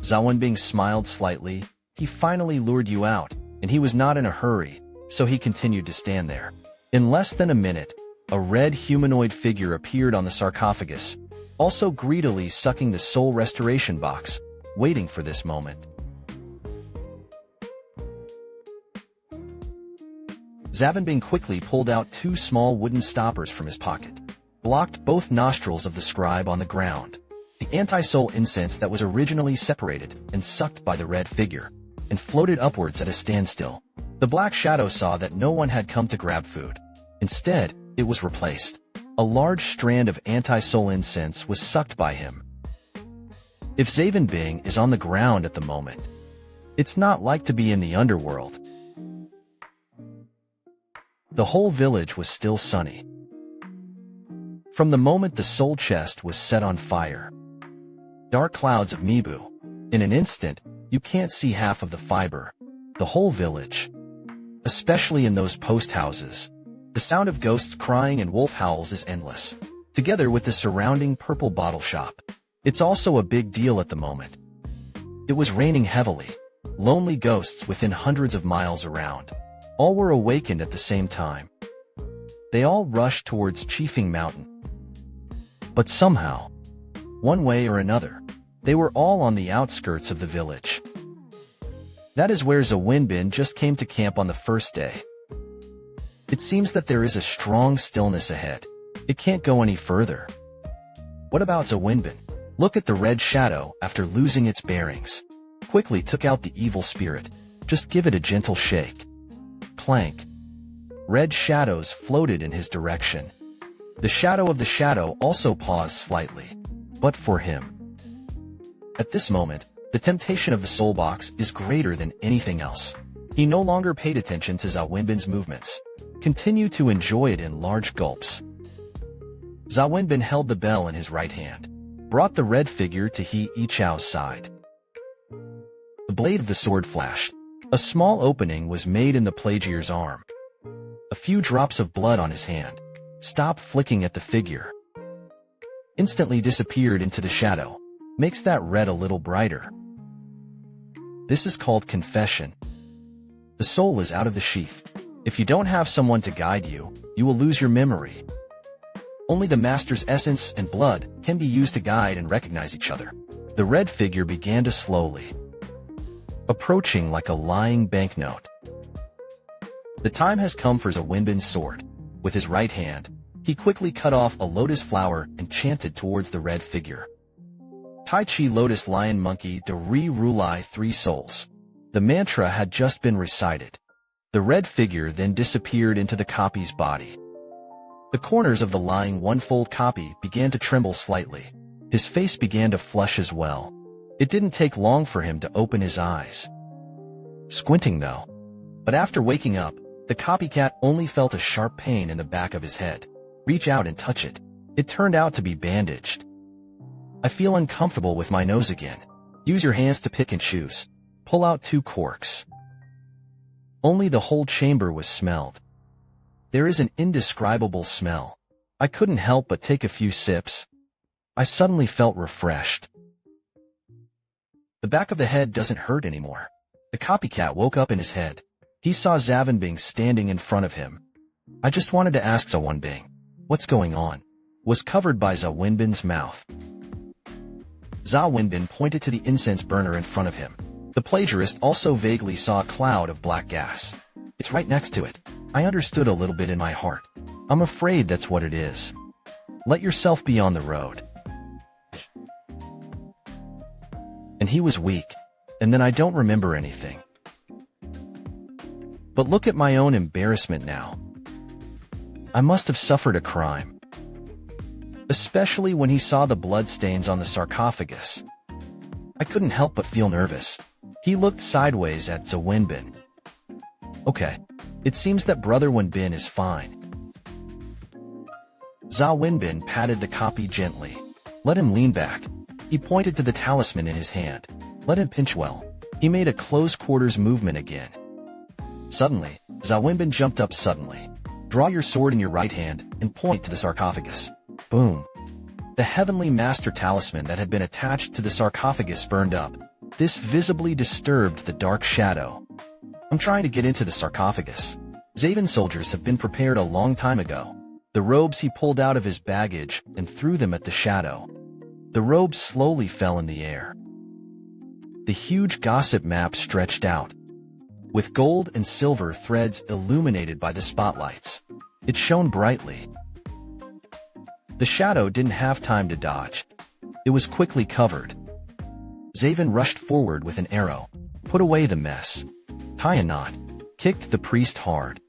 Zhao Wenbing smiled slightly. He finally lured you out, and he was not in a hurry, so he continued to stand there. In less than a minute, a red humanoid figure appeared on the sarcophagus, also greedily sucking the soul restoration box, waiting for this moment. Zhao Wenbing quickly pulled out 2 small wooden stoppers from his pocket, blocked both nostrils of the scribe on the ground. The anti-soul incense that was originally separated and sucked by the red figure, and floated upwards at a standstill. The black shadow saw that no one had come to grab food. Instead, it was replaced. A large strand of anti-soul incense was sucked by him. If Zhao Wenbing is on the ground at the moment, it's not like to be in the underworld. The whole village was still sunny. From the moment the soul chest was set on fire, dark clouds of Mibu. In an instant, you can't see half of the fiber. The whole village. Especially in those post houses. The sound of ghosts crying and wolf howls is endless, together with the surrounding purple bottle shop. It's also a big deal at the moment. It was raining heavily. Lonely ghosts within hundreds of miles around. All were awakened at the same time. They all rushed towards Chiefing Mountain. But somehow, one way or another, they were all on the outskirts of the village. That is where Zhao Wenbing just came to camp on the first day. It seems that there is a strong stillness ahead. It can't go any further. What about Zhao Wenbing? Look at the red shadow after losing its bearings. Quickly took out the evil spirit. Just give it a gentle shake. Clank. Red shadows floated in his direction. The shadow of the shadow also paused slightly. But for him. At this moment, the temptation of the soul box is greater than anything else. He no longer paid attention to Zhao Wenbing's movements. Continue to enjoy it in large gulps. Zhao Wenbing held the bell in his right hand, brought the red figure to He Yichao's side. The blade of the sword flashed. A small opening was made in the plagier's arm. A few drops of blood on his hand. Stopped flicking at the figure. Instantly disappeared into the shadow. Makes that red a little brighter. This is called confession. The soul is out of the sheath. If you don't have someone to guide you, you will lose your memory. Only the master's essence and blood can be used to guide and recognize each other. The red figure began to slowly, approaching like a lying banknote. The time has come for Zhao Wenbing's sword. With his right hand, he quickly cut off a lotus flower and chanted towards the red figure. Tai Chi Lotus Lion Monkey De Re Rulai 3 Souls. The mantra had just been recited. The red figure then disappeared into the copy's body. The corners of the lying one-fold copy began to tremble slightly. His face began to flush as well. It didn't take long for him to open his eyes. Squinting though. But after waking up, the copycat only felt a sharp pain in the back of his head. Reach out and touch it. It turned out to be bandaged. I feel uncomfortable with my nose again. Use your hands to pick and choose. Pull out 2 corks. Only the whole chamber was smelled. There is an indescribable smell. I couldn't help but take a few sips. I suddenly felt refreshed. The back of the head doesn't hurt anymore. The copycat woke up in his head. He saw Zhao Wenbing standing in front of him. I just wanted to ask Zhao Wenbing, what's going on? Was covered by Zhao Wenbing's mouth. Zhao Wenbing pointed to the incense burner in front of him. The plagiarist also vaguely saw a cloud of black gas. It's right next to it. I understood a little bit in my heart. I'm afraid that's what it is. Let yourself be on the road. And he was weak. And then I don't remember anything. But look at my own embarrassment now. I must have suffered a crime. Especially when he saw the bloodstains on the sarcophagus. I couldn't help but feel nervous. He looked sideways at Zhao Wenbing. Okay, it seems that Brother Wenbing is fine. Zhao Wenbing patted the copy gently. Let him lean back. He pointed to the talisman in his hand. Let him pinch well. He made a close-quarters movement again. Suddenly, Zhao Wenbing jumped up suddenly. Draw your sword in your right hand and point to the sarcophagus. Boom. The heavenly master talisman that had been attached to the sarcophagus burned up. This visibly disturbed the dark shadow. I'm trying to get into the sarcophagus. Zaven soldiers have been prepared a long time ago. The robes he pulled out of his baggage and threw them at the shadow. The robes slowly fell in the air. The huge gossip map stretched out, with gold and silver threads illuminated by the spotlights. It shone brightly. The shadow didn't have time to dodge. It was quickly covered. Zaven rushed forward with an arrow, put away the mess, tie a knot, kicked the priest hard.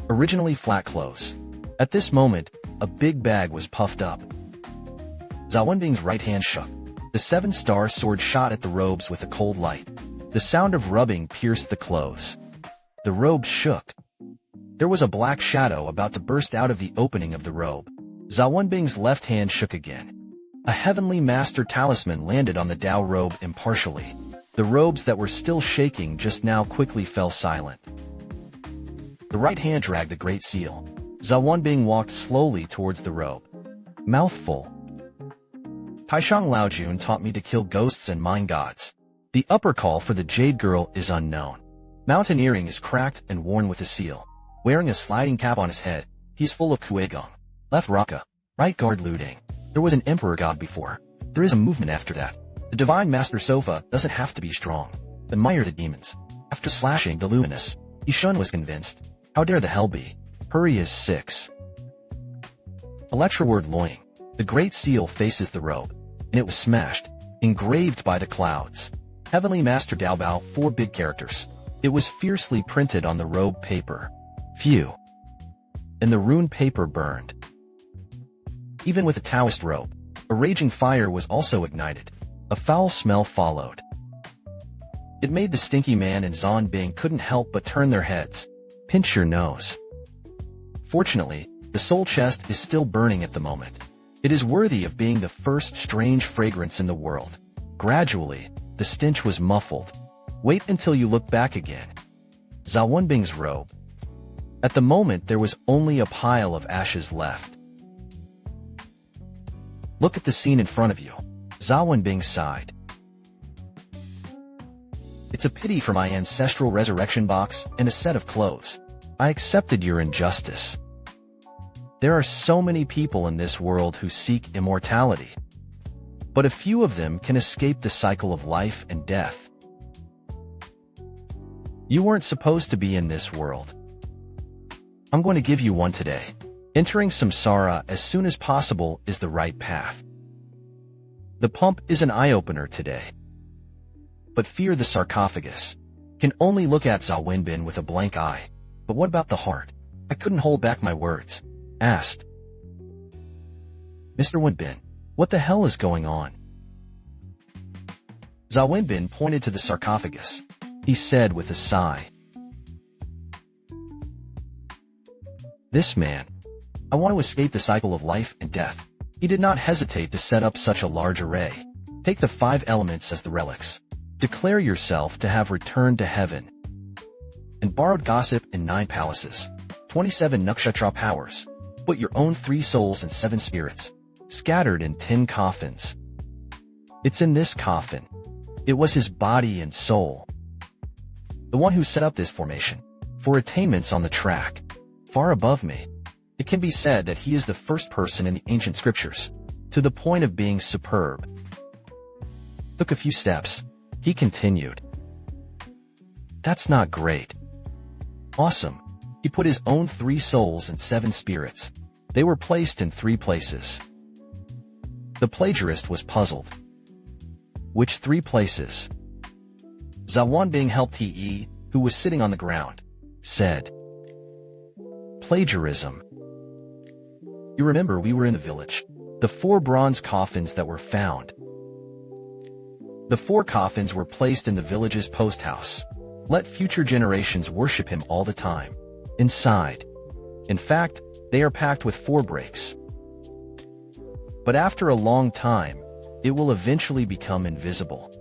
Originally flat clothes. At this moment, a big bag was puffed up. Zawunbing's right hand shook. The seven-star sword shot at the robes with a cold light. The sound of rubbing pierced the clothes. The robes shook. There was a black shadow about to burst out of the opening of the robe. Zawunbing's left hand shook again. A heavenly master talisman landed on the Dao robe impartially. The robes that were still shaking just now quickly fell silent. The right hand dragged the great seal. Zawunbing walked slowly towards the robe. Mouth full. Taishang Laojun taught me to kill ghosts and mine gods. The upper call for the Jade Girl is unknown. Mountain Earring is cracked and worn with a seal. Wearing a sliding cap on his head, he's full of Kuegong. Left Raka, right guard looting. There was an Emperor God before. There is a movement after that. The Divine Master Sofa doesn't have to be strong. Admire the demons. After slashing the luminous, Yishun was convinced. How dare the hell be? Hurry is 6. Electroward Loing. The Great Seal faces the robe, and it was smashed, engraved by the clouds. Heavenly Master Daobao, 4 big characters. It was fiercely printed on the robe paper. Phew. And the rune paper burned. Even with a Taoist robe, a raging fire was also ignited. A foul smell followed. It made the stinky man and Zonbing couldn't help but turn their heads. Pinch your nose. Fortunately, the soul chest is still burning at the moment. It is worthy of being the first strange fragrance in the world. Gradually, the stench was muffled. Wait until you look back again. Zawunbing's robe. At the moment, there was only a pile of ashes left. Look at the scene in front of you. Zawunbing sighed. It's a pity for my ancestral resurrection box and a set of clothes. I accepted your injustice. There are so many people in this world who seek immortality, but a few of them can escape the cycle of life and death. You weren't supposed to be in this world. I'm going to give you one today. Entering samsara as soon as possible is the right path. The pump is an eye-opener today. But fear the sarcophagus. Can only look at Zawunbing with a blank eye. But what about the heart? I couldn't hold back my words. Asked. Mr. Wenbin, what the hell is going on? Zawunbing pointed to the sarcophagus. He said with a sigh. This man. I want to escape the cycle of life and death. He did not hesitate to set up such a large array. Take the 5 elements as the relics. Declare yourself to have returned to heaven. And borrowed gossip in 9 palaces. 27 nakshatra powers. Put your own 3 souls and 7 spirits. Scattered in 10 coffins. It's in this coffin. It was his body and soul. The one who set up this formation. For attainments on the track. Far above me. It can be said that he is the first person in the ancient scriptures. To the point of being superb. Took a few steps. He continued. That's not great. Awesome. He put his own 3 souls and 7 spirits. They were placed in 3 places. The plagiarist was puzzled. Which 3 places? Zawunbing helped He, who was sitting on the ground, said. Plagiarism. You remember we were in the village. The 4 bronze coffins that were found. The 4 coffins were placed in the village's post house. Let future generations worship him all the time. Inside. In fact, they are packed with 4 breaks. But after a long time, it will eventually become invisible.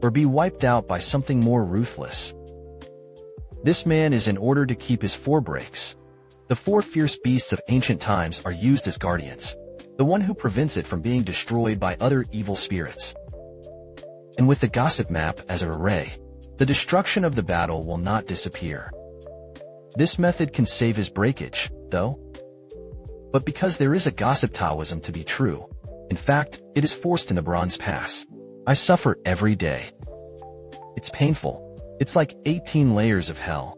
Or be wiped out by something more ruthless. This man is in order to keep his 4 breaks. The 4 fierce beasts of ancient times are used as guardians. The one who prevents it from being destroyed by other evil spirits. And with the gossip map as an array, the destruction of the battle will not disappear. This method can save his breakage, though. But because there is a gossip Taoism to be true, in fact, it is forced in the Bronze Pass. I suffer every day. It's painful. It's like 18 layers of hell.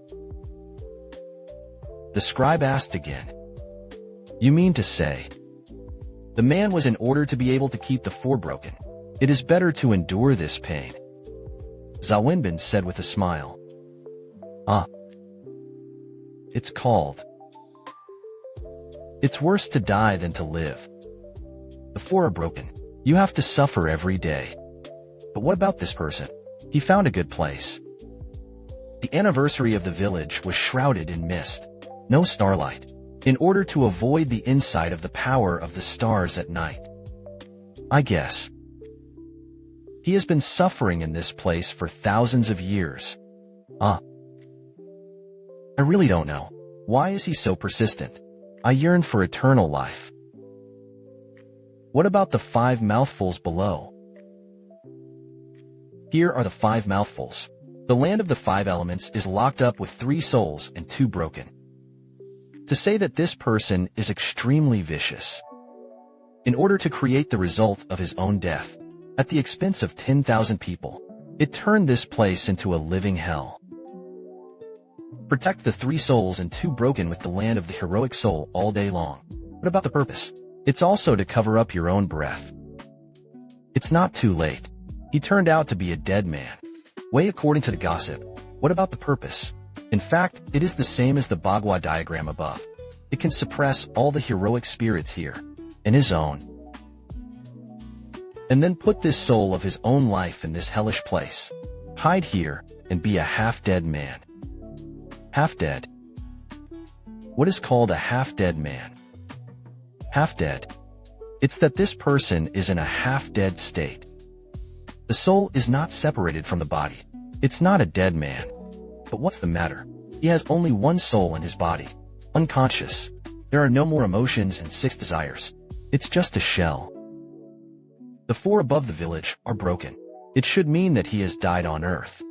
The scribe asked again. You mean to say? The man was in order to be able to keep the four broken. It is better to endure this pain. Zhao Wenbin said with a smile. It's called. It's worse to die than to live. The four are broken. You have to suffer every day. But what about this person? He found a good place. The anniversary of the village was shrouded in mist. No starlight. In order to avoid the insight of the power of the stars at night. I guess. He has been suffering in this place for thousands of years. I really don't know. Why is he so persistent? I yearn for eternal life. What about the 5 mouthfuls below? Here are the 5 mouthfuls. The land of the 5 elements is locked up with 3 souls and 2 broken. To say that this person is extremely vicious. In order to create the result of his own death, at the expense of 10,000 people, it turned this place into a living hell. Protect the 3 souls and 2 broken with the land of the heroic soul all day long. What about the purpose? It's also to cover up your own breath. It's not too late. He turned out to be a dead man. Way according to the gossip. What about the purpose? In fact, it is the same as the Bagua diagram above. It can suppress all the heroic spirits here, and his own. And then put this soul of his own life in this hellish place. Hide here and be a half-dead man. Half-dead. What is called a half-dead man? Half-dead. It's that this person is in a half-dead state. The soul is not separated from the body. It's not a dead man. But what's the matter? He has only 1 soul in his body. Unconscious. There are no more emotions and 6 desires. It's just a shell. The 4 above the village are broken. It should mean that he has died on earth.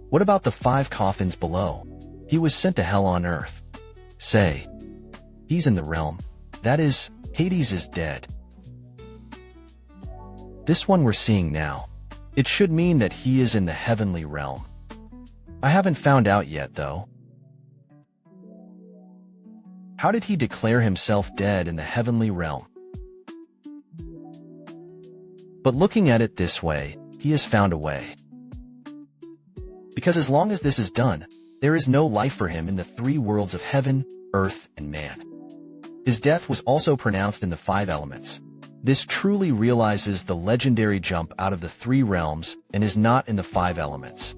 What about the 5 coffins below? He was sent to hell on earth. Say. He's in the realm. That is, Hades is dead. This one we're seeing now. It should mean that he is in the heavenly realm. I haven't found out yet, though. How did he declare himself dead in the heavenly realm? But looking at it this way, he has found a way. Because as long as this is done, there is no life for him in the 3 worlds of heaven, earth, and man. His death was also pronounced in the 5 elements. This truly realizes the legendary jump out of the 3 realms and is not in the 5 elements.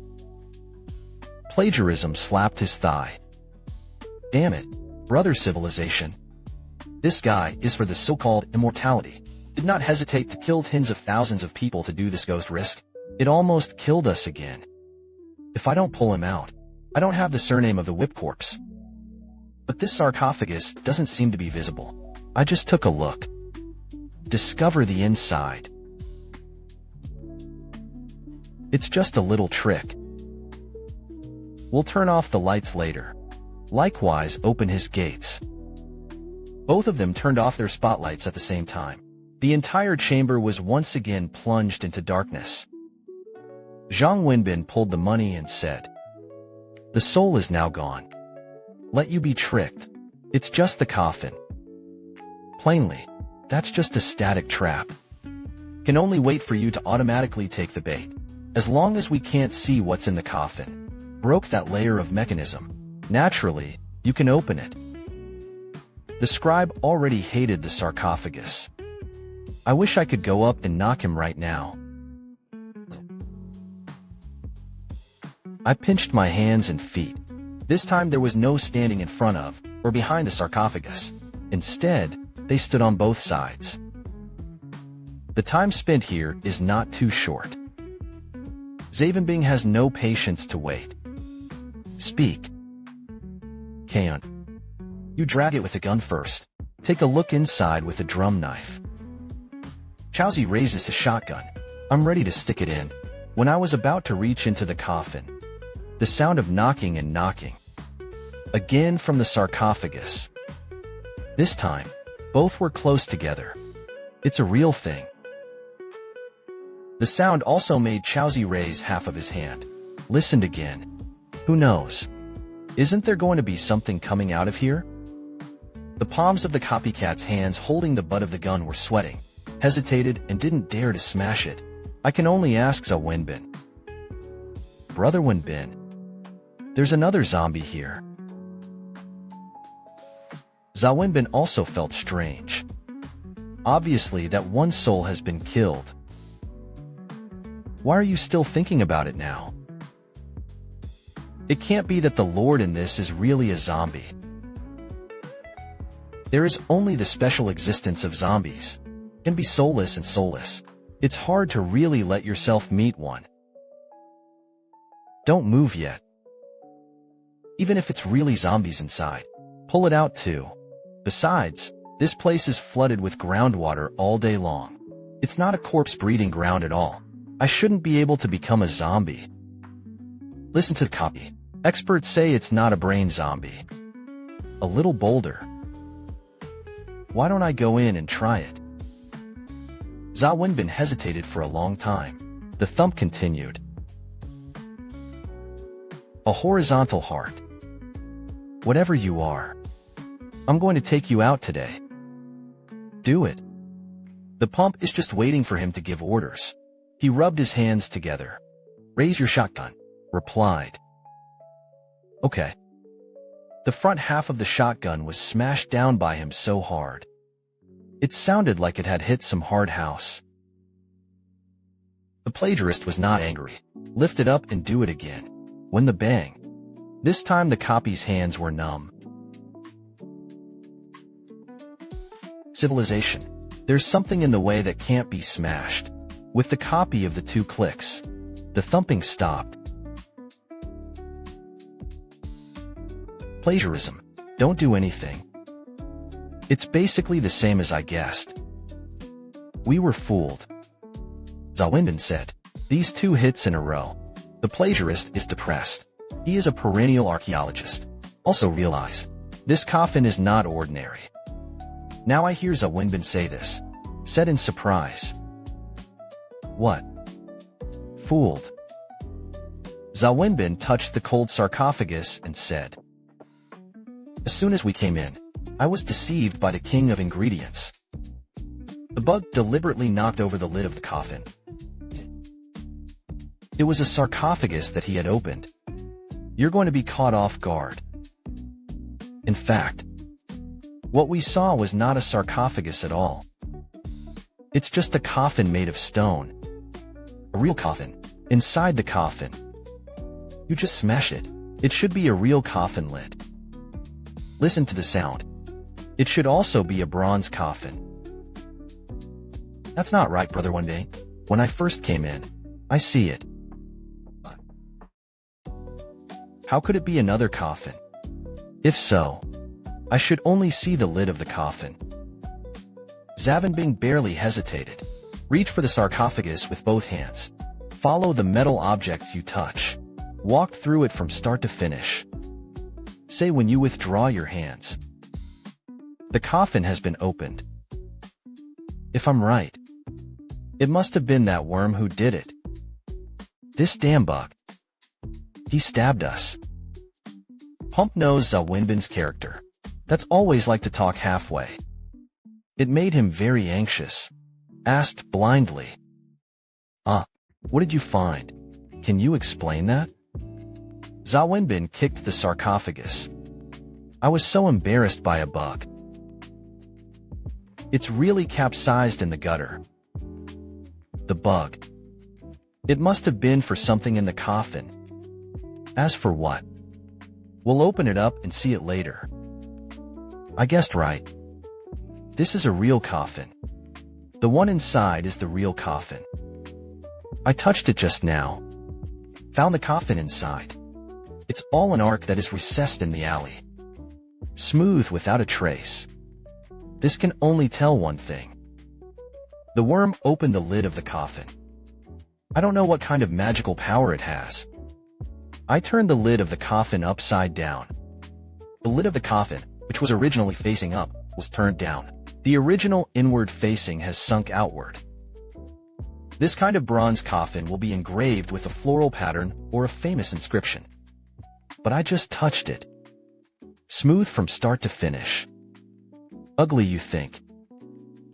Plagiarism slapped his thigh. Damn it, brother civilization. This guy is for the so-called immortality. Did not hesitate to kill tens of thousands of people to do this ghost risk. It almost killed us again. If I don't pull him out, I don't have the surname of the whip corpse. But this sarcophagus doesn't seem to be visible. I just took a look. Discover the inside. It's just a little trick. We'll turn off the lights later. Likewise, open his gates. Both of them turned off their spotlights at the same time. The entire chamber was once again plunged into darkness. Zhang Wenbin pulled the money and said, "The soul is now gone. Let you be tricked. It's just the coffin. Plainly, that's just a static trap. Can only wait for you to automatically take the bait. As long as we can't see what's in the coffin. Broke that layer of mechanism. Naturally, you can open it." The scribe already hated the sarcophagus. I wish I could go up and knock him right now. I pinched my hands and feet. This time there was no standing in front of or behind the sarcophagus. Instead, they stood on both sides. The time spent here is not too short. Zavenbing has no patience to wait. Speak. Kaon. You drag it with a gun first. Take a look inside with a drum knife. Chaozi raises his shotgun. I'm ready to stick it in. When I was about to reach into the coffin, the sound of knocking and knocking. Again from the sarcophagus. This time, both were close together. It's a real thing. The sound also made Chowzi raise half of his hand. Listened again. Who knows? Isn't there going to be something coming out of here? The palms of the copycat's hands holding the butt of the gun were sweating, hesitated, and didn't dare to smash it. I can only ask Zhao Wenbin. Brother Wenbin. There's another zombie here. Zhao Wenbin also felt strange. Obviously, that one soul has been killed. Why are you still thinking about it now? It can't be that the Lord in this is really a zombie. There is only the special existence of zombies. Can be soulless and soulless. It's hard to really let yourself meet one. Don't move yet. Even if it's really zombies inside, pull it out too. Besides, this place is flooded with groundwater all day long. It's not a corpse-breeding ground at all. I shouldn't be able to become a zombie. Listen to the copy. Experts say it's not a brain zombie. A little bolder. Why don't I go in and try it? Zhao Wenbin hesitated for a long time. The thump continued. A horizontal heart. Whatever you are, I'm going to take you out today. Do it. The pump is just waiting for him to give orders. He rubbed his hands together. Raise your shotgun, replied. Okay. The front half of the shotgun was smashed down by him so hard. It sounded like it had hit some hard house. The plagiarist was not angry. Lift it up and do it again. When the bang. This time the copy's hands were numb. Civilization. There's something in the way that can't be smashed. With the copy of the 2 clicks, the thumping stopped. Plagiarism. Don't do anything. It's basically the same as I guessed. We were fooled. Zhao Wenbin said. These 2 hits in a row. The plagiarist is depressed. He is a perennial archaeologist. Also realized, this coffin is not ordinary. Now I hear Zhao Wenbin say this. Said in surprise. What? Fooled. Zhao Wenbin touched the cold sarcophagus and said. As soon as we came in, I was deceived by the king of ingredients. The bug deliberately knocked over the lid of the coffin. It was a sarcophagus that he had opened. You're going to be caught off guard. In fact, what we saw was not a sarcophagus at all. It's just a coffin made of stone. A real coffin. Inside the coffin. You just smash it. It should be a real coffin lid. Listen to the sound. It should also be a bronze coffin. That's not right, Brother Wenbin. When I first came in, I see it. How could it be another coffin? If so, I should only see the lid of the coffin. Zhao Wenbin barely hesitated. Reach for the sarcophagus with both hands. Follow the metal objects you touch. Walk through it from start to finish. Say when you withdraw your hands. The coffin has been opened. If I'm right, it must have been that worm who did it. This damn bug. He stabbed us. Pump knows Zhao Wenbin's character. That's always like to talk halfway. It made him very anxious. Asked blindly. What did you find? Can you explain that? Zhao Wenbin kicked the sarcophagus. I was so embarrassed by a bug. It's really capsized in the gutter. The bug. It must have been for something in the coffin. As for what? We'll open it up and see it later. I guessed right. This is a real coffin. The one inside is the real coffin. I touched it just now. Found the coffin inside. It's all an arc that is recessed in the alley. Smooth without a trace. This can only tell one thing. The worm opened the lid of the coffin. I don't know what kind of magical power it has. I turned the lid of the coffin upside down. The lid of the coffin, which was originally facing up, was turned down. The original inward facing has sunk outward. This kind of bronze coffin will be engraved with a floral pattern or a famous inscription. But I just touched it. Smooth from start to finish. Ugly, you think?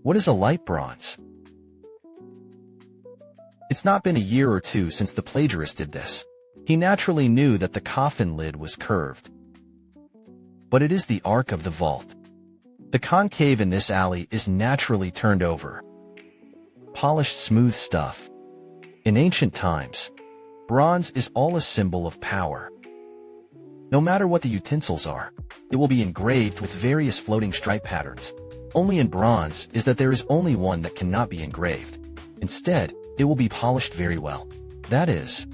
What is a light bronze? It's not been a year or two since the plagiarist did this. He naturally knew that the coffin lid was curved. But it is the arc of the vault. The concave in this alley is naturally turned over. Polished smooth stuff. In ancient times, bronze is all a symbol of power. No matter what the utensils are, it will be engraved with various floating stripe patterns. Only in bronze is that there is only one that cannot be engraved. Instead, it will be polished very well. That is.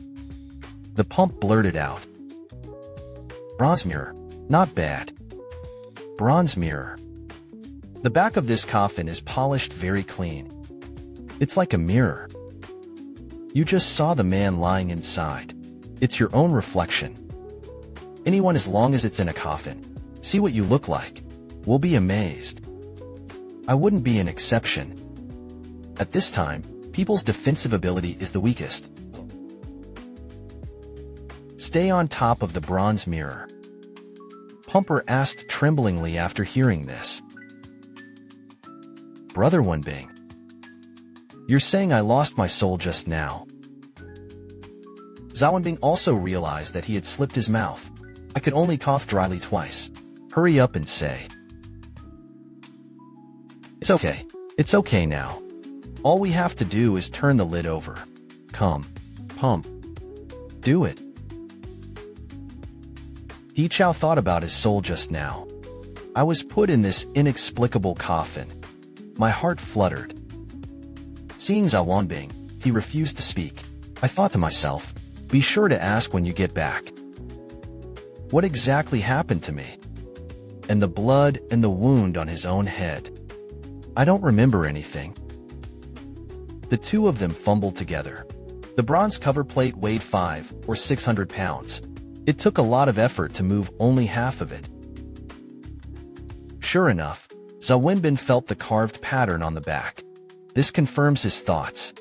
The pump blurted out. Bronze mirror. Not bad. Bronze mirror. The back of this coffin is polished very clean. It's like a mirror. You just saw the man lying inside. It's your own reflection. Anyone, as long as it's in a coffin, see what you look like, will be amazed. I wouldn't be an exception. At this time, people's defensive ability is the weakest. Stay on top of the bronze mirror. Pumper asked tremblingly after hearing this. Brother Wenbing, you're saying I lost my soul just now? Zhao Wenbing also realized that he had slipped his mouth. I could only cough dryly twice. Hurry up and say. It's okay. It's okay now. All we have to do is turn the lid over. Come. Pump. Do it. He Chao thought about his soul just now. I was put in this inexplicable coffin. My heart fluttered. Seeing Zhao Wenbing, he refused to speak. I thought to myself, be sure to ask when you get back. What exactly happened to me? And the blood and the wound on his own head. I don't remember anything. The two of them fumbled together. The bronze cover plate weighed 500 or 600 pounds. It took a lot of effort to move only half of it. Sure enough, Zhao Wenbin felt the carved pattern on the back. This confirms his thoughts.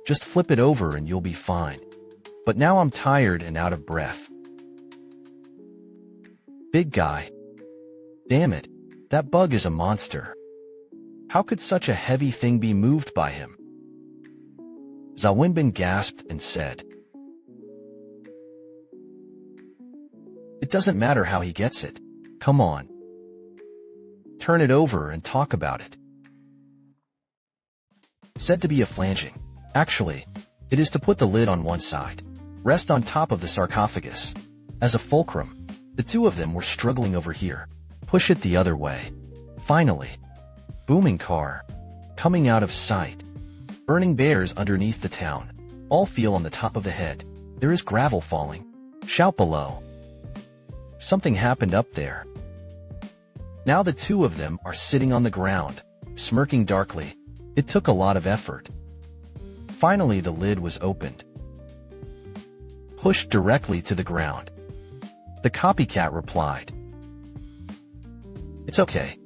Just flip it over and you'll be fine. But now I'm tired and out of breath. Big guy. Damn it, that bug is a monster. How could such a heavy thing be moved by him? Zhao Wenbin gasped and said, It doesn't matter how he gets it. Come on. Turn it over and talk about it. Said to be a flanging. Actually, it is to put the lid on one side. Rest on top of the sarcophagus. As a fulcrum, the two of them were struggling over here. Push it the other way. Finally. Booming car. Coming out of sight. Burning bears underneath the town. All feel on the top of the head. There is gravel falling. Shout below. Something happened up there. Now the two of them are sitting on the ground, smirking darkly. It took a lot of effort. Finally, the lid was opened. Pushed directly to the ground. The copycat replied, It's okay.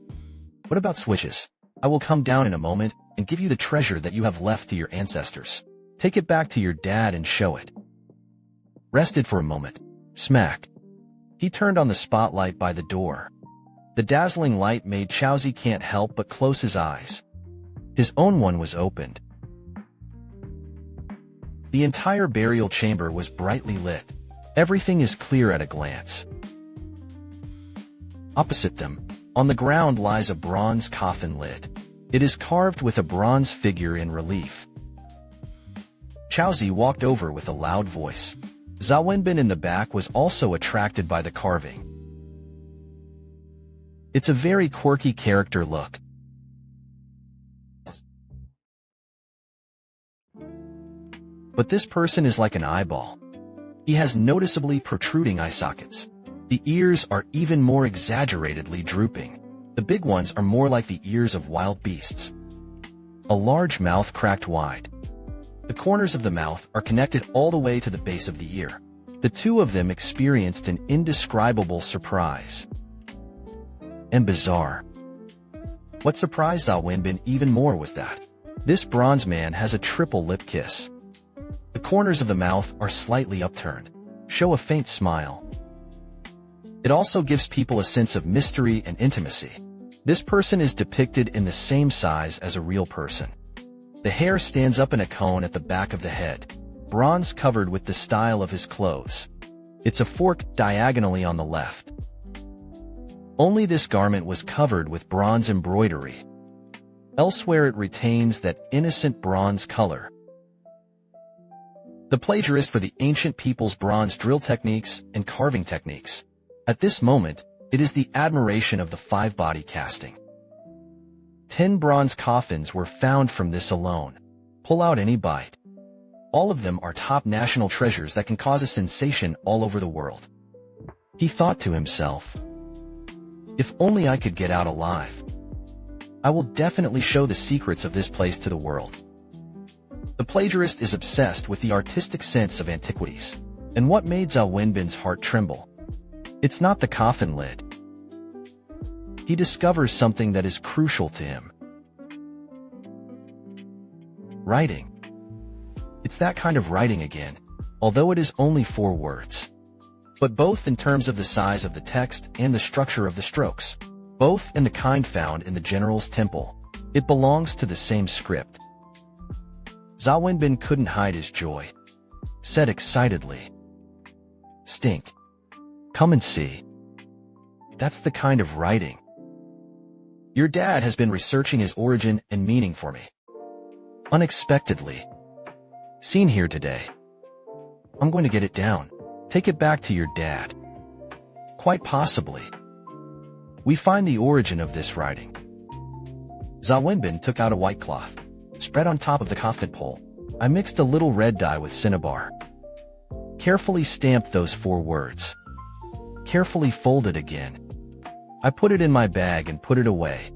What about switches? I will come down in a moment and give you the treasure that you have left to your ancestors. Take it back to your dad and show it. Rested for a moment. Smack. He turned on the spotlight by the door. The dazzling light made Chaozi can't help but close his eyes. His own one was opened. The entire burial chamber was brightly lit. Everything is clear at a glance. Opposite them, on the ground lies a bronze coffin lid. It is carved with a bronze figure in relief. Chaozi walked over with a loud voice. Zhao Wenbin in the back was also attracted by the carving. It's a very quirky character look. But this person is like an eyeball. He has noticeably protruding eye sockets. The ears are even more exaggeratedly drooping. The big ones are more like the ears of wild beasts. A large mouth cracked wide. The corners of the mouth are connected all the way to the base of the ear. The two of them experienced an indescribable surprise. And bizarre. What surprised Wenbin even more was that this bronze man has a triple lip kiss. The corners of the mouth are slightly upturned, show a faint smile. It also gives people a sense of mystery and intimacy. This person is depicted in the same size as a real person. The hair stands up in a cone at the back of the head, bronze covered with the style of his clothes. It's a fork diagonally on the left. Only this garment was covered with bronze embroidery. Elsewhere it retains that innocent bronze color. The plagiarist for the ancient people's bronze drill techniques and carving techniques. At this moment, it is the admiration of the five-body casting. 10 bronze coffins were found from this alone. Pull out any bite. All of them are top national treasures that can cause a sensation all over the world. He thought to himself, if only I could get out alive. I will definitely show the secrets of this place to the world. The plagiarist is obsessed with the artistic sense of antiquities. And what made Zhao Wenbin's heart tremble? It's not the coffin lid. He discovers something that is crucial to him. Writing. It's that kind of writing again, although it is only 4 words. But both in terms of the size of the text and the structure of the strokes. Both in the kind found in the general's temple. It belongs to the same script. Zhao Wenbin couldn't hide his joy. Said excitedly, "Stink. Come and see. That's the kind of writing. Your dad has been researching his origin and meaning for me. Unexpectedly. Seen here today. I'm going to get it down. Take it back to your dad. Quite possibly. We find the origin of this writing." Zhao Wenbin took out a white cloth, spread on top of the coffin pole. I mixed a little red dye with cinnabar. Carefully stamped those 4 words. Carefully folded again. I put it in my bag and put it away.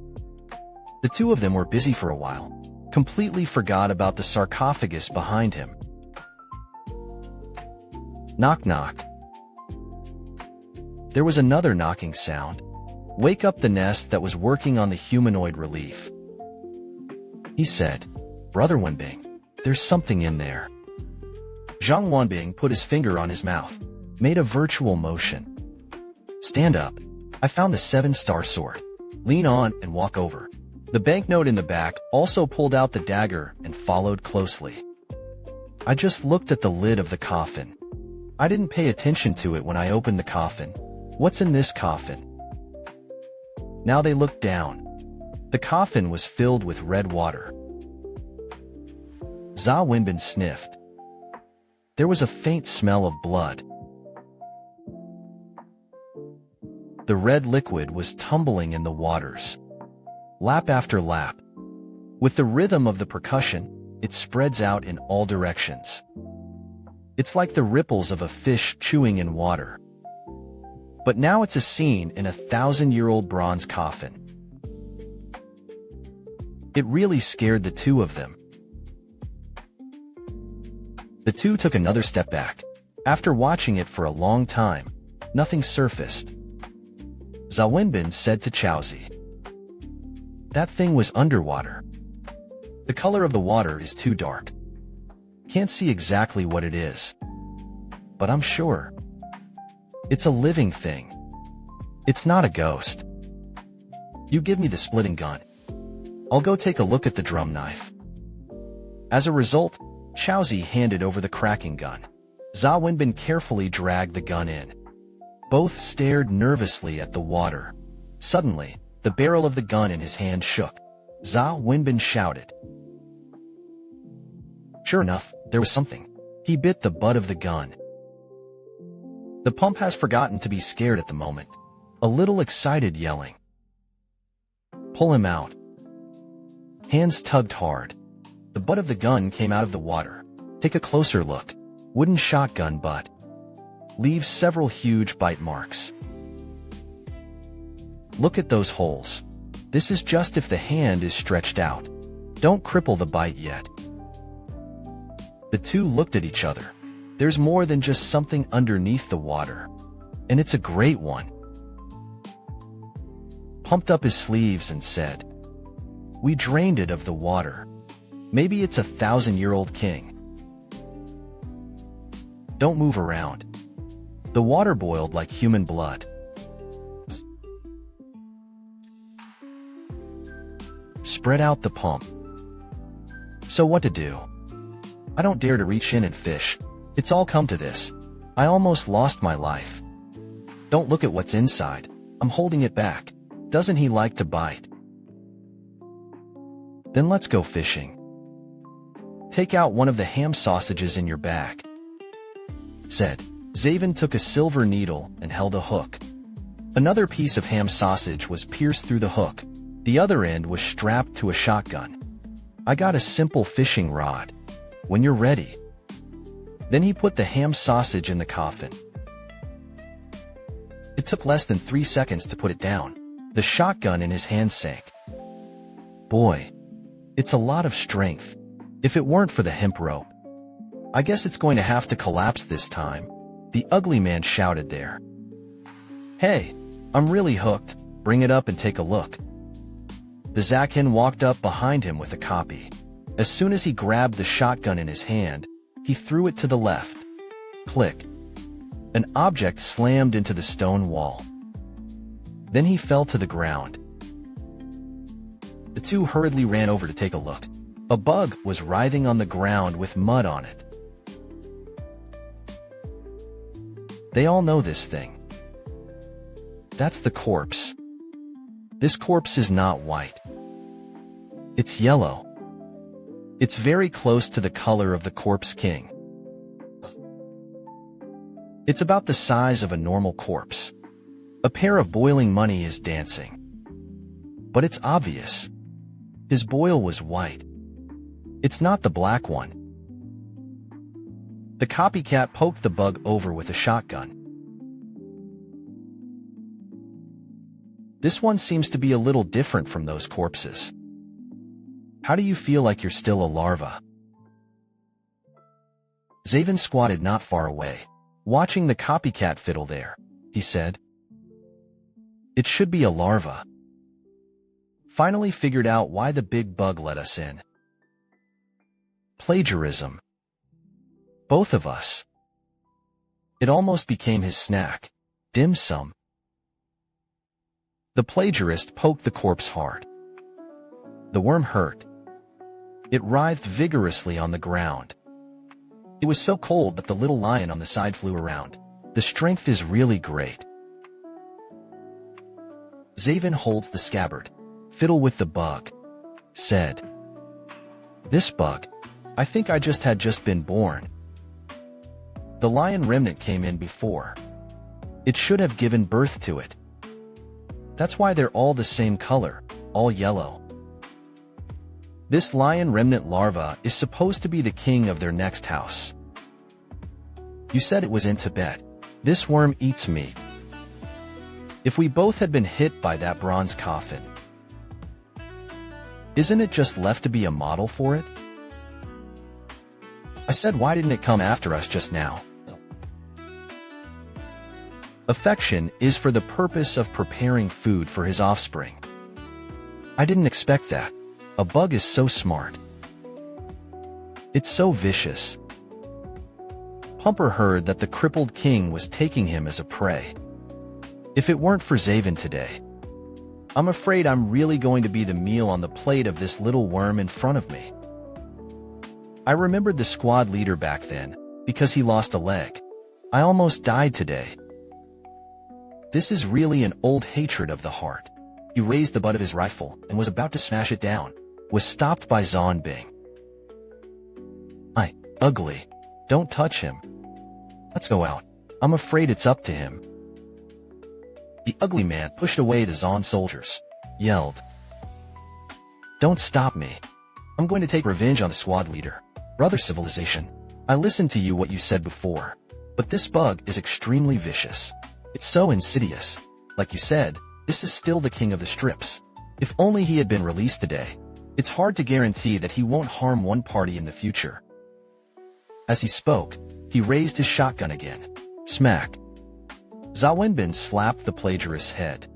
The two of them were busy for a while, completely forgot about the sarcophagus behind him. Knock knock. There was another knocking sound. Wake up the nest that was working on the humanoid relief. He said, "Brother Wenbing, there's something in there." Zhang Wenbing put his finger on his mouth, made a virtual motion. "Stand up. I found the 7-star sword. Lean on and walk over." The banknote in the back also pulled out the dagger and followed closely. I just looked at the lid of the coffin. I didn't pay attention to it when I opened the coffin. What's in this coffin? Now they looked down. The coffin was filled with red water. Zhao Wenbin sniffed. There was a faint smell of blood. The red liquid was tumbling in the waters, lap after lap. With the rhythm of the percussion, it spreads out in all directions. It's like the ripples of a fish chewing in water. But now it's a scene in a 1,000-year-old bronze coffin. It really scared the two of them. The two took another step back. After watching it for a long time, nothing surfaced. Zhao Wenbin said to Chaozi, "That thing was underwater. The color of the water is too dark. Can't see exactly what it is. But I'm sure. It's a living thing. It's not a ghost. You give me the splitting gun. I'll go take a look at the drum knife." As a result, Chaozi handed over the cracking gun. Zhao Wenbin carefully dragged the gun in. Both stared nervously at the water. Suddenly, the barrel of the gun in his hand shook. Zhao Wenbin shouted. Sure enough, there was something. He bit the butt of the gun. The pump has forgotten to be scared at the moment. A little excited, yelling. Pull him out. Hands tugged hard. The butt of the gun came out of the water. Take a closer look. Wooden shotgun butt. Leaves several huge bite marks. Look at those holes. This is just if the hand is stretched out. Don't cripple the bite yet. The two looked at each other. There's more than just something underneath the water, and it's a great one. Pumped up his sleeves and said, "We drained it of the water. Maybe it's a 1,000-year-old king. Don't move around." The water boiled like human blood. Spread out the pump. So what to do? I don't dare to reach in and fish. It's all come to this. I almost lost my life. Don't look at what's inside. I'm holding it back. Doesn't he like to bite? Then let's go fishing. Take out one of the ham sausages in your bag, said. Zaven took a silver needle and held a hook. Another piece of ham sausage was pierced through the hook. The other end was strapped to a shotgun. I got a simple fishing rod. When you're ready. Then he put the ham sausage in the coffin. It took less than 3 seconds to put it down. The shotgun in his hand sank. Boy, it's a lot of strength. If it weren't for the hemp rope, I guess it's going to have to collapse this time. The ugly man shouted there. Hey, I'm really hooked. Bring it up and take a look. The Zakin walked up behind him with a copy. As soon as he grabbed the shotgun in his hand, he threw it to the left. Click. An object slammed into the stone wall. Then he fell to the ground. The two hurriedly ran over to take a look. A bug was writhing on the ground with mud on it. They all know this thing. That's the corpse. This corpse is not white. It's yellow. It's very close to the color of the corpse king. It's about the size of a normal corpse. A pair of boiling money is dancing. But it's obvious. His boil was white. It's not the black one. The copycat poked the bug over with a shotgun. This one seems to be a little different from those corpses. How do you feel like you're still a larva? Zaven squatted not far away, watching the copycat fiddle there. He said, "It should be a larva. Finally figured out why the big bug let us in. Plagiarism. Both of us." It almost became his snack. Dim sum. The plagiarist poked the corpse hard. The worm hurt. It writhed vigorously on the ground. It was so cold that the little lion on the side flew around. The strength is really great. Zaven holds the scabbard. Fiddle with the bug, said. This bug. I think I had just been born. The lion remnant came in before. It should have given birth to it. That's why they're all the same color, all yellow. This lion remnant larva is supposed to be the king of their next house. You said it was in Tibet. This worm eats meat. If we both had been hit by that bronze coffin, isn't it just left to be a model for it? I said, why didn't it come after us just now? Affection is for the purpose of preparing food for his offspring. I didn't expect that. A bug is so smart. It's so vicious. Pumper heard that the crippled king was taking him as a prey. If it weren't for Zaven today, I'm afraid I'm really going to be the meal on the plate of this little worm in front of me. I remembered the squad leader back then, because he lost a leg. I almost died today. This is really an old hatred of the heart. He raised the butt of his rifle and was about to smash it down, was stopped by Zonbing. Ugly. Don't touch him. Let's go out. I'm afraid it's up to him. The ugly man pushed away the Zon soldiers, yelled, Don't stop me. I'm going to take revenge on the squad leader. Brother Civilization, I listened to what you said before, but this bug is extremely vicious. It's so insidious. Like you said, this is still the king of the strips. If only he had been released today. It's hard to guarantee that he won't harm one party in the future. As he spoke, he raised his shotgun again. Smack. Zhao Wenbin slapped the plagiarist's head.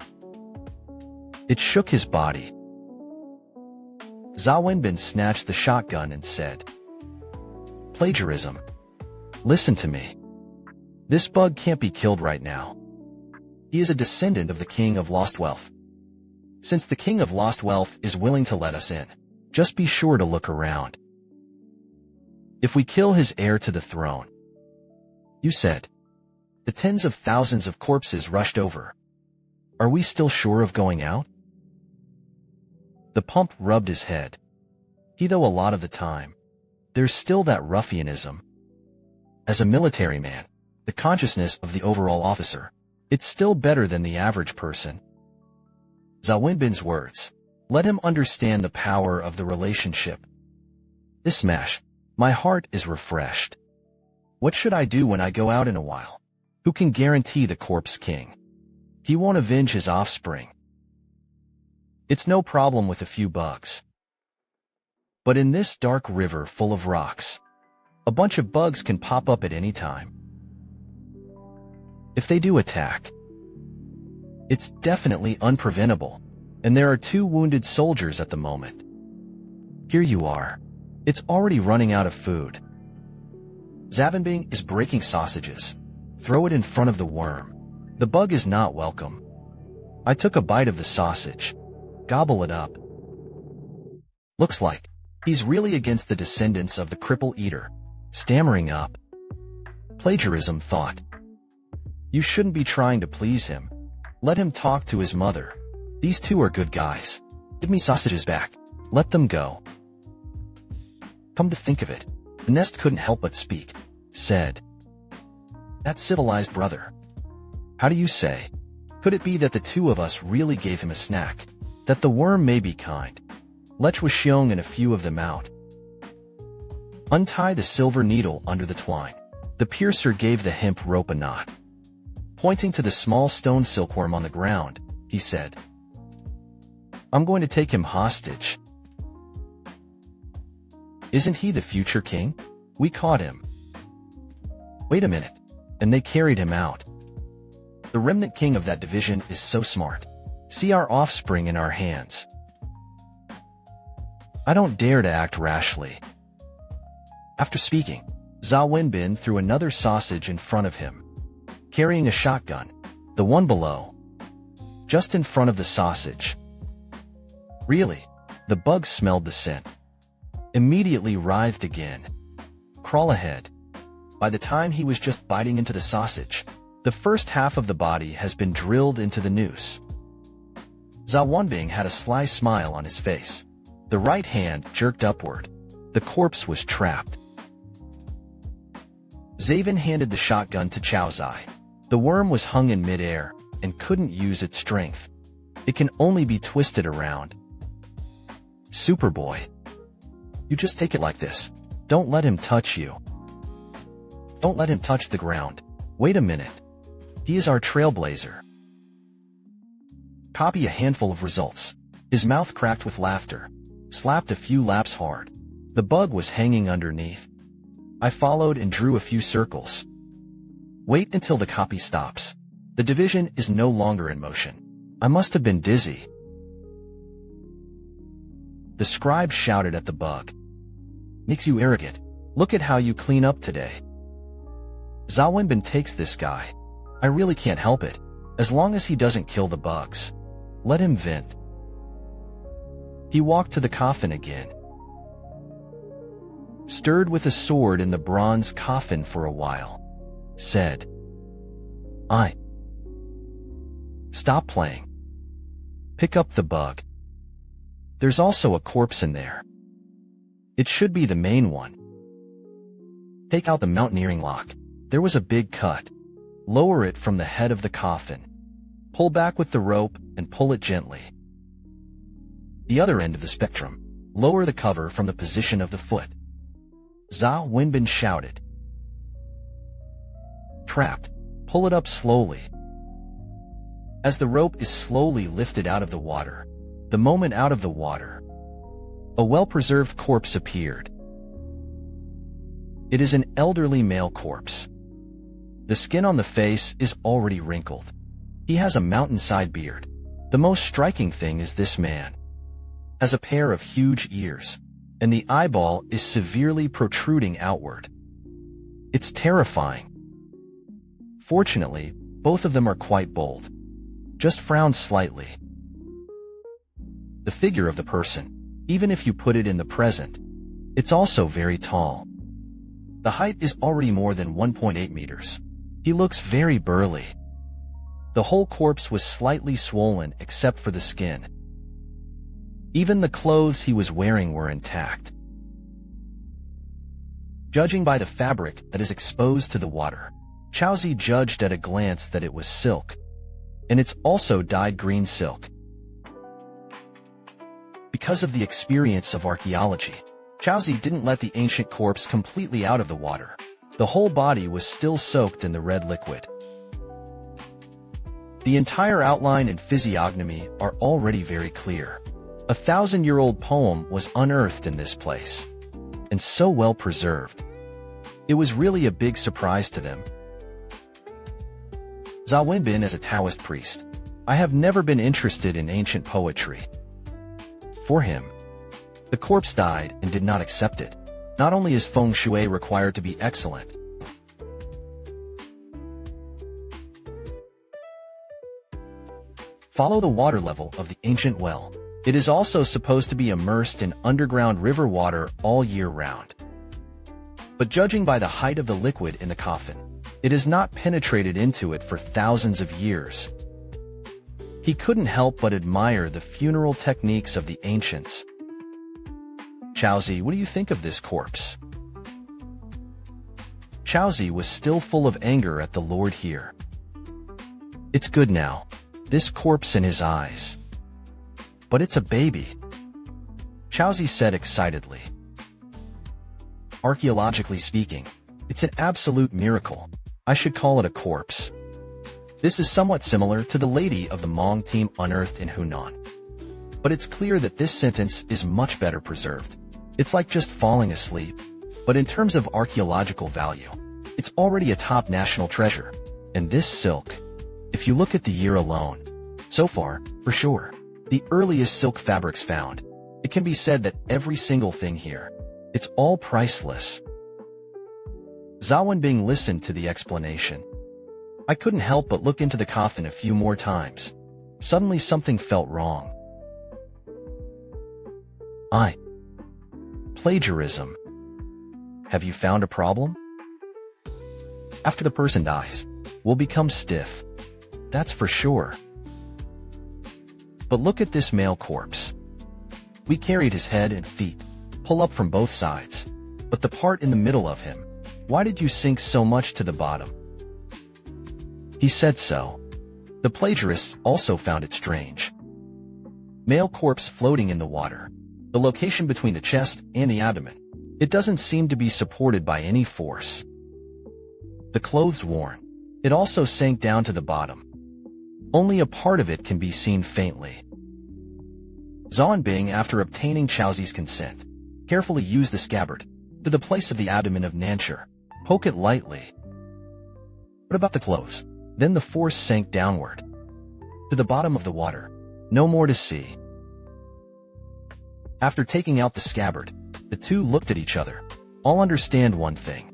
It shook his body. Zhao Wenbin snatched the shotgun and said, "Plagiarism. Listen to me. This bug can't be killed right now. He is a descendant of the King of Lost Wealth. Since the King of Lost Wealth is willing to let us in, just be sure to look around. If we kill his heir to the throne," you said. The tens of thousands of corpses rushed over. "Are we still sure of going out?" The pump rubbed his head. Though a lot of the time, there's still that ruffianism. As a military man, the consciousness of the overall officer, it's still better than the average person. Zhao Wenbin's words let him understand the power of the relationship. This smash, my heart is refreshed. What should I do when I go out in a while? Who can guarantee the corpse king? He won't avenge his offspring. It's no problem with a few bugs. But in this dark river full of rocks, a bunch of bugs can pop up at any time. If they do attack, it's definitely unpreventable, and there are 2 wounded soldiers at the moment. Here you are. It's already running out of food. Zavenbing is breaking sausages. Throw it in front of the worm. The bug is not welcome. I took a bite of the sausage. Gobble it up. Looks like he's really against the descendants of the cripple eater. Stammering up. Plagiarism thought. You shouldn't be trying to please him. Let him talk to his mother. These 2 are good guys. Give me sausages back. Let them go. Come to think of it, the nest couldn't help but speak. Said, "That civilized brother. How do you say? Could it be that the 2 of us really gave him a snack? That the worm may be kind? Let's Xiong and a few of them out. Untie the silver needle under the twine." The piercer gave the hemp rope a knot. Pointing to the small stone silkworm on the ground, he said, "I'm going to take him hostage. Isn't he the future king? We caught him. Wait a minute." And they carried him out. The remnant king of that division is so smart. See our offspring in our hands. I don't dare to act rashly. After speaking, Zhao Wenbin threw another sausage in front of him, carrying a shotgun, the one below, just in front of the sausage. Really, the bug smelled the scent. Immediately writhed again. Crawl ahead. By the time he was just biting into the sausage, the first half of the body has been drilled into the noose. Zhao Wenbin had a sly smile on his face. The right hand jerked upward. The corpse was trapped. Zaven handed the shotgun to Chaozai. The worm was hung in midair and couldn't use its strength. It can only be twisted around. Superboy. You just take it like this. Don't let him touch you. Don't let him touch the ground. Wait a minute. He is our trailblazer. Copy a handful of results. His mouth cracked with laughter. Slapped a few laps hard. The bug was hanging underneath. I followed and drew a few circles. Wait until the copy stops. The division is no longer in motion. I must have been dizzy. The scribe shouted at the bug. Makes you arrogant. Look at how you clean up today. Zhao Wenbin takes this guy. I really can't help it. As long as he doesn't kill the bugs. Let him vent. He walked to the coffin again. Stirred with a sword in the bronze coffin for a while. Said, Stop playing. Pick up the bug. There's also a corpse in there. It should be the main one. Take out the mountaineering lock. There was a big cut. Lower it from the head of the coffin. Pull back with the rope and pull it gently. The other end of the spectrum. Lower the cover from the position of the foot. Zhao Wenbin shouted. Trapped. Pull it up slowly. As the rope is slowly lifted out of the water, the moment out of the water, a well-preserved corpse appeared. It is an elderly male corpse. The skin on the face is already wrinkled. He has a mountainside beard. The most striking thing is this man has a pair of huge ears, and the eyeball is severely protruding outward. It's terrifying. Fortunately, both of them are quite bold. Just frown slightly. The figure of the person, even if you put it in the present, it's also very tall. The height is already more than 1.8 meters. He looks very burly. The whole corpse was slightly swollen except for the skin. Even the clothes he was wearing were intact. Judging by the fabric that is exposed to the water, Chowzi judged at a glance that it was silk, and it's also dyed green silk. Because of the experience of archaeology, Chowzi didn't let the ancient corpse completely out of the water. The whole body was still soaked in the red liquid. The entire outline and physiognomy are already very clear. A 1,000-year-old poem was unearthed in this place, and so well preserved. It was really a big surprise to them. Zhao Wenbin is a Taoist priest. I have never been interested in ancient poetry. For him, the corpse died and did not accept it. Not only is feng shui required to be excellent, follow the water level of the ancient well. It is also supposed to be immersed in underground river water all year round. But judging by the height of the liquid in the coffin, it has not penetrated into it for thousands of years. He couldn't help but admire the funeral techniques of the ancients. Chowzi, what do you think of this corpse? Chowzi was still full of anger at the Lord here. It's good now. This corpse in his eyes. But it's a baby, Chowzi said excitedly. Archaeologically speaking, it's an absolute miracle. I should call it a corpse. This is somewhat similar to the lady of the Hmong team unearthed in Hunan. But it's clear that this sentence is much better preserved. It's like just falling asleep. But in terms of archaeological value, it's already a top national treasure. And this silk, if you look at the year alone, so far, for sure, the earliest silk fabrics found, it can be said that every single thing here, it's all priceless. Zhao Wenbing listened to the explanation. I couldn't help but look into the coffin a few more times. Suddenly something felt wrong. Plagiarism. Have you found a problem? After the person dies, we'll become stiff. That's for sure. But look at this male corpse. We carried his head and feet, pull up from both sides. But the part in the middle of him, why did you sink so much to the bottom? He said so. The plagiarists also found it strange. Male corpse floating in the water. The location between the chest and the abdomen. It doesn't seem to be supported by any force. The clothes worn. It also sank down to the bottom. Only a part of it can be seen faintly. Zhao Wenbing, after obtaining Chowzi's consent, carefully used the scabbard to the place of the abdomen of Nancher. Poke it lightly. What about the clothes? Then the force sank downward to the bottom of the water. No more to see. After taking out the scabbard, the two looked at each other. I'll understand one thing.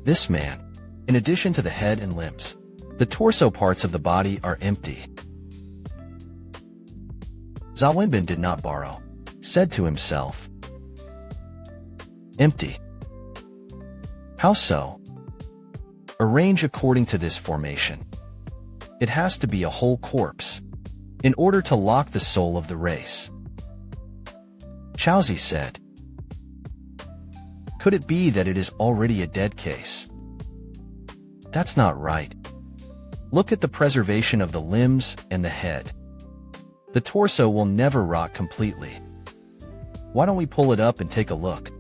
This man, in addition to the head and limbs, the torso parts of the body are empty. Zhao Wenbin did not borrow, said to himself. Empty. How so? Arrange according to this formation. It has to be a whole corpse, in order to lock the soul of the race. Chowzi said. Could it be that it is already a dead case? That's not right. Look at the preservation of the limbs and the head. The torso will never rot completely. Why don't we pull it up and take a look?